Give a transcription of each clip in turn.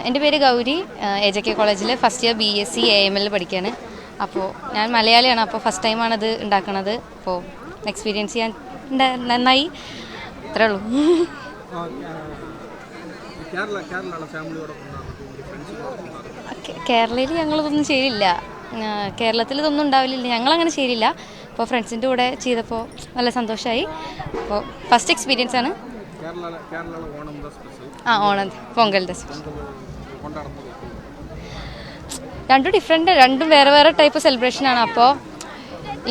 എൻ്റെ പേര് ഗൗരി. AJK കോളേജിൽ ഫസ്റ്റ് ഇയർ BSc AML പഠിക്കുകയാണ്. അപ്പോൾ ഞാൻ മലയാളിയാണ്. അപ്പോൾ ഫസ്റ്റ് ടൈമാണത് ഉണ്ടാക്കുന്നത്. അപ്പോൾ എക്സ്പീരിയൻസ് ചെയ്യാൻ നന്നായി, അത്രേ ഉള്ളൂ. കേരളയിൽ ഞങ്ങളിതൊന്നും ചെയ്യില്ല. കേരളത്തിൽ ഇതൊന്നും ഉണ്ടാവില്ല, ഞങ്ങളങ്ങനെ ചെയ്യില്ല. അപ്പോൾ ഫ്രണ്ട്സിൻ്റെ കൂടെ ചെയ്തപ്പോൾ നല്ല സന്തോഷമായി. അപ്പോൾ ഫസ്റ്റ് എക്സ്പീരിയൻസ് ആണ്. ഓണം പൊങ്കലിൻ്റെ രണ്ടും ഡിഫറെൻ്റ്, രണ്ടും വേറെ വേറെ ടൈപ്പ് സെലിബ്രേഷനാണ്. അപ്പോൾ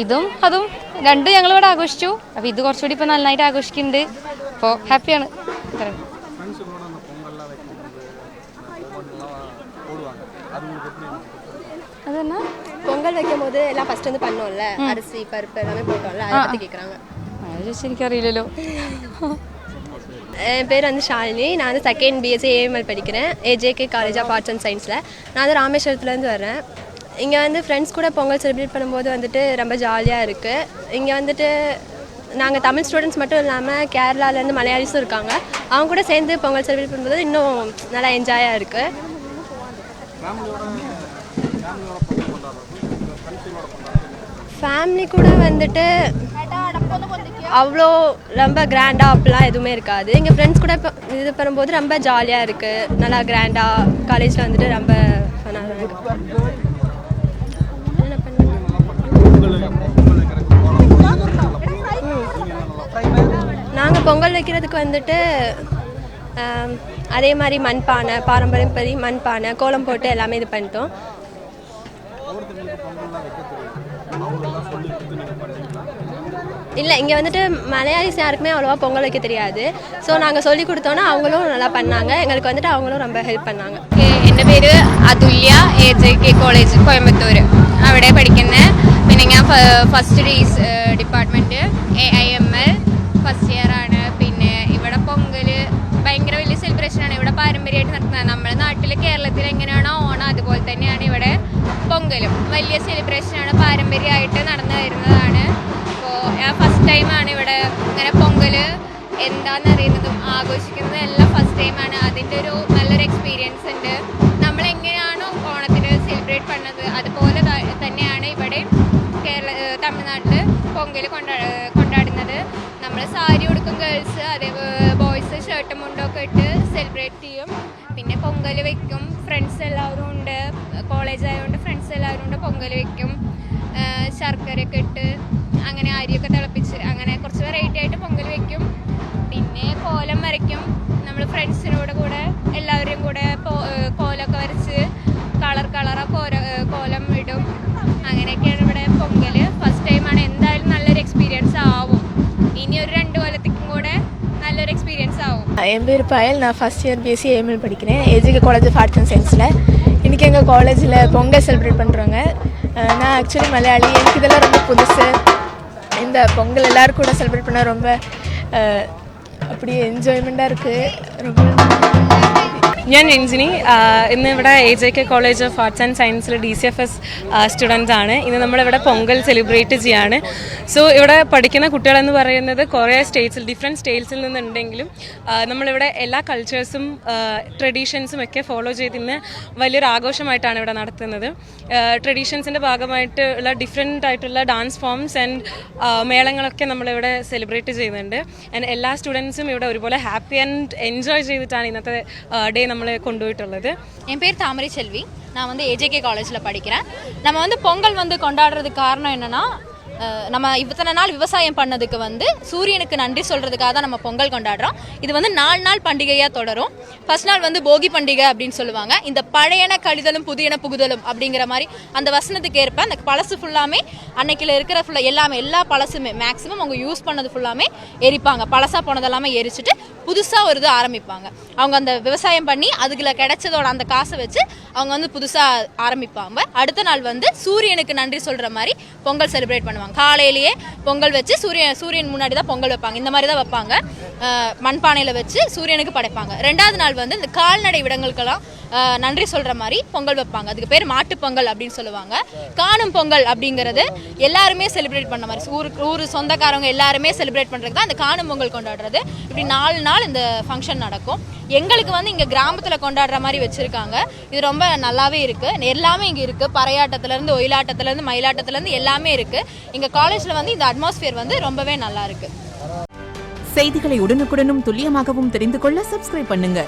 ഇതും അതും രണ്ടും ഞങ്ങളിവിടെ ആഘോഷിച്ചു. അപ്പോൾ ഇത് കുറച്ചുകൂടി ഇപ്പോൾ നന്നായിട്ട് ആഘോഷിക്കുന്നുണ്ട്. അപ്പോൾ ഹാപ്പിയാണ്. அதுனா பொங்கல் வைக்கும் போது எல்லாம் ஃபர்ஸ்ட் வந்து பண்ணோம்ல, அரிசி பருப்பு எல்லாமே போட்டோம்ல, அதை பத்தி கேக்குறாங்க. அது എനിക്കറിയില്ലല്ലോ. என் பேர் வந்து ஷாலினி. நான் வந்து செகண்ட் BSc AML படிக்கிறேன், AJK college of arts and சயின்ஸில். நான் வந்து ராமேஸ்வரத்துலேருந்து வரேன். இங்கே வந்து ஃப்ரெண்ட்ஸ் கூட பொங்கல் செலிப்ரேட் பண்ணும்போது வந்துட்டு ரொம்ப ஜாலியாக இருக்குது. இங்கே வந்துட்டு நாங்கள் தமிழ் ஸ்டூடெண்ட்ஸ் மட்டும் இல்லாமல் கேரளாலேருந்து மலையாளிஸும் இருக்காங்க. அவங்க கூட சேர்ந்து பொங்கல் செலிப்ரேட் பண்ணும்போது இன்னும் நல்லா என்ஜாயாக இருக்குது. ஃபேமிலி கூட வந்துட்டு அவ்வளோ ரொம்ப கிராண்டாக அப்படிலாம் எதுவுமே இருக்காது. எங்கள் ஃப்ரெண்ட்ஸ் கூட இப்போ இது பண்ணும்போது ரொம்ப ஜாலியாக இருக்குது, நல்லா கிராண்டாக காலேஜில் வந்துட்டு ரொம்ப ஃபன்னாக இருக்குது. நாங்கள் பொங்கல் வைக்கிறதுக்கு வந்துட்டு அதே மாதிரி மண்பானை, பாரம்பரியப்படி மண்பானை, கோலம் போட்டு எல்லாமே இது பண்ணிட்டோம். இல்லை, இங்கே வந்துட்டு மலையாளிஸ் யாருக்குமே அவ்வளோவா பொங்கல் வைக்க தெரியாது. ஸோ நாங்கள் சொல்லி கொடுத்தோன்னா அவங்களும் நல்லா பண்ணாங்க. எங்களுக்கு வந்துட்டு அவங்களும் ரொம்ப ஹெல்ப் பண்ணாங்க. എൻ്റെ പേര് അതുല്യ, AJK കോളേജ് കോയമ്പത്തൂർ അവിടെ പഠിക്കുന്നത്. പിന്നെ ഞാൻ first department AIML first year ആണ്. പിന്നെ ഇവിടെ പൊങ്കൽ ഭയങ്കര വലിയ സെലിബ്രേഷനാണ്. ഇവിടെ പാരമ്പര്യമായിട്ട് നടത്തുന്നത്. നമ്മുടെ നാട്ടിൽ കേരളത്തിൽ എങ്ങനെയാണോ ഓണം അതുപോലെ തന്നെയാണ് ഇവിടെ പൊങ്കലും. വലിയ സെലിബ്രേഷനാണ്, പാരമ്പര്യമായിട്ട് നടന്നു വരുന്നതാണ്. അപ്പോൾ ഞാൻ ഫസ്റ്റ് ടൈമാണ് ഇവിടെ ഇങ്ങനെ പൊങ്കൽ എന്താണെന്നറിയുന്നതും ആഘോഷിക്കുന്നതും എല്ലാം ഫസ്റ്റ് ടൈമാണ്. അതിൻ്റെ ഒരു നല്ലൊരു എക്സ്പീരിയൻസ് ഉണ്ട്. നമ്മളെങ്ങനെയാണോ ഓണത്തിന് സെലിബ്രേറ്റ് பண்ணது അതുപോലെ തന്നെയാണ് ഇവിടെ തമിഴ്നാട്ടിൽ പൊങ്കൽ കൊണ്ടാടുന്നത്. നമ്മൾ സാരി ഉടുക്കും ഗേൾസ്, അതേപോലെ ബോയ്സ് ഷർട്ടും മുണ്ടൊക്കെ ഇട്ട് സെലിബ്രേറ്റ് ചെയ്യും. പിന്നെ പൊങ്കൽ വെക്കും. ഫ്രണ്ട്സ് എല്ലാവരും ഉണ്ട്, കോളേജ് ആയതുകൊണ്ട് ഫ്രണ്ട്സ് എല്ലാവരും ഉണ്ട്. പൊങ്കൽ വെക്കും, ശർക്കരയൊക്കെ ഇട്ട് അങ്ങനെ അരിയൊക്കെ തിളപ്പിച്ച് അങ്ങനെ കുറച്ച് വെറൈറ്റി ആയിട്ട് പൊങ്കൽ വെക്കും. പിന്നെ കോലം വരയ്ക്കും. നമ്മൾ ഫ്രണ്ട്സിനോട് കൂടെ എല്ലാവരും കൂടെ കോലമൊക്കെ വരച്ച് കോലം ഇടും. അങ്ങനെയൊക്കെയാണ് ഇവിടെ പൊങ്കൽ. ഫസ്റ്റ് ടൈമാണ്, എന്തായാലും നല്ലൊരു എക്സ്പീരിയൻസ് ആവും. ഇനി ഒരു 2 കൊല്ലത്തേക്കും കൂടെ നല്ലൊരു എക്സ്പീരിയൻസ് ആവും. என் பேர் பயல். நான் ஃபஸ்ட் இயர் BSc AML படிக்கிறேன், AJK college of arts and சயின்ஸில். இன்றைக்கி எங்கள் காலேஜில் பொங்கல் செலிப்ரேட் பண்ணுறாங்க. நான் ஆக்சுவலி மலையாளி, எனக்கு இதெல்லாம் ரொம்ப புதுசு. இந்த பொங்கல் எல்லோரும் கூட செலிப்ரேட் பண்ணால் ரொம்ப அப்படியே എൻജോയ്മെൻ്റാக இருக்குது. ரொம்ப ഞാൻ രഞ്ജിനി. ഇന്ന് ഇവിടെ AJK college of arts and സയൻസിൽ DCFS സ്റ്റുഡൻ്റ് ആണ്. ഇന്ന് നമ്മളിവിടെ പൊങ്കൽ സെലിബ്രേറ്റ് ചെയ്യാണ്. സോ ഇവിടെ പഠിക്കുന്ന കുട്ടികളെന്ന് പറയുന്നത് കുറേ ഡിഫറെൻറ്റ് സ്റ്റേറ്റ്സിൽ നിന്നുണ്ടെങ്കിലും നമ്മളിവിടെ എല്ലാ കൾച്ചേഴ്സും ട്രഡീഷൻസും ഒക്കെ ഫോളോ ചെയ്ത് ഇന്ന് വലിയൊരു ആഘോഷമായിട്ടാണ് ഇവിടെ നടത്തുന്നത്. ട്രഡീഷൻസിൻ്റെ ഭാഗമായിട്ട് ഉള്ള ഡിഫറെൻ്റ് ആയിട്ടുള്ള ഡാൻസ് ഫോംസ് ആൻഡ് മേളങ്ങളൊക്കെ നമ്മളിവിടെ സെലിബ്രേറ്റ് ചെയ്യുന്നുണ്ട്. ആൻഡ് എല്ലാ സ്റ്റുഡൻസും ഇവിടെ ഒരുപോലെ ഹാപ്പി ആൻഡ് എൻജോയ് ചെയ്തിട്ടാണ് ഇന്നത്തെ ഡേ நம்மளை கொண்டு போயிட்டுள்ளது. என் பேர் தாமரை செல்வி. நான் வந்து AJK காலேஜில் படிக்கிறேன். நம்ம வந்து பொங்கல் வந்து கொண்டாடுறதுக்கு காரணம் என்னென்னா, நம்ம இத்தனை நாள் விவசாயம் பண்ணதுக்கு வந்து சூரியனுக்கு நன்றி சொல்கிறதுக்காக தான் நம்ம பொங்கல் கொண்டாடுறோம். இது வந்து 4 நாள் பண்டிகையாக தொடரும். ஃபர்ஸ்ட் நாள் வந்து போகி பண்டிகை அப்படின்னு சொல்லுவாங்க. இந்த பழையன கழிதலும் புதியன புகுதலும் அப்படிங்கிற மாதிரி அந்த வசனத்துக்கு ஏற்ப அந்த பழசு ஃபுல்லாமே அன்னைக்கில் இருக்கிற ஃபுல்லாக எல்லா பழசுமே மேக்ஸிமம் அவங்க யூஸ் பண்ணது ஃபுல்லாமே எரிப்பாங்க. பழசாக போனதெல்லாமே எரிச்சிட்டு புதுசாக ஒரு இது ஆரம்பிப்பாங்க. அவங்க அந்த விவசாயம் பண்ணி அதுக்குள்ள கிடைச்சதோட அந்த காசை வச்சு அவங்க வந்து புதுசாக ஆரம்பிப்பாங்க. அடுத்த நாள் வந்து சூரியனுக்கு நன்றி சொல்கிற மாதிரி பொங்கல் செலிப்ரேட் பண்ணுவாங்க. காலையிலேயே பொங்கல் வச்சு சூரியன் முன்னாடி தான் பொங்கல் வைப்பாங்க. இந்த மாதிரி தான் வைப்பாங்க. மண்பானையில் வச்சு சூரியனுக்கு படைப்பாங்க. 2வது நாள் வந்து இந்த கால்நடை விடங்களுக்கெல்லாம் நன்றி சொல்கிற மாதிரி பொங்கல் வைப்பாங்க. அதுக்கு பேர் மாட்டுப் பொங்கல் அப்படின்னு சொல்லுவாங்க. காணும் பொங்கல் அப்படிங்கிறது எல்லாருமே செலிப்ரேட் பண்ண மாதிரி ஊர் சொந்தக்காரங்க எல்லாருமே செலிப்ரேட் பண்ணுறதுக்கு தான் அந்த காணும் பொங்கல் கொண்டாடுறது. இப்படி 4 நாள் இந்த ஃபங்க்ஷன் நடக்கும். எங்களுக்கு வந்து இங்கே கிராமத்தில் கொண்டாடுற மாதிரி வச்சுருக்காங்க. இது ரொம்ப நல்லாவே இருக்குது. எல்லாமே இங்கே இருக்குது. பறையாட்டத்துலேருந்து ஒயிலாட்டத்துலேருந்து மயிலாட்டத்துலேருந்து எல்லாமே இருக்குது. எங்கள் காலேஜில் வந்து இந்த அட்மாஸ்பியர் வந்து ரொம்பவே நல்லா இருக்குது. செய்திகளை உடனுக்குடனும் துல்லியமாகவும் தெரிந்து கொள்ள சப்ஸ்கிரைப் பண்ணுங்க.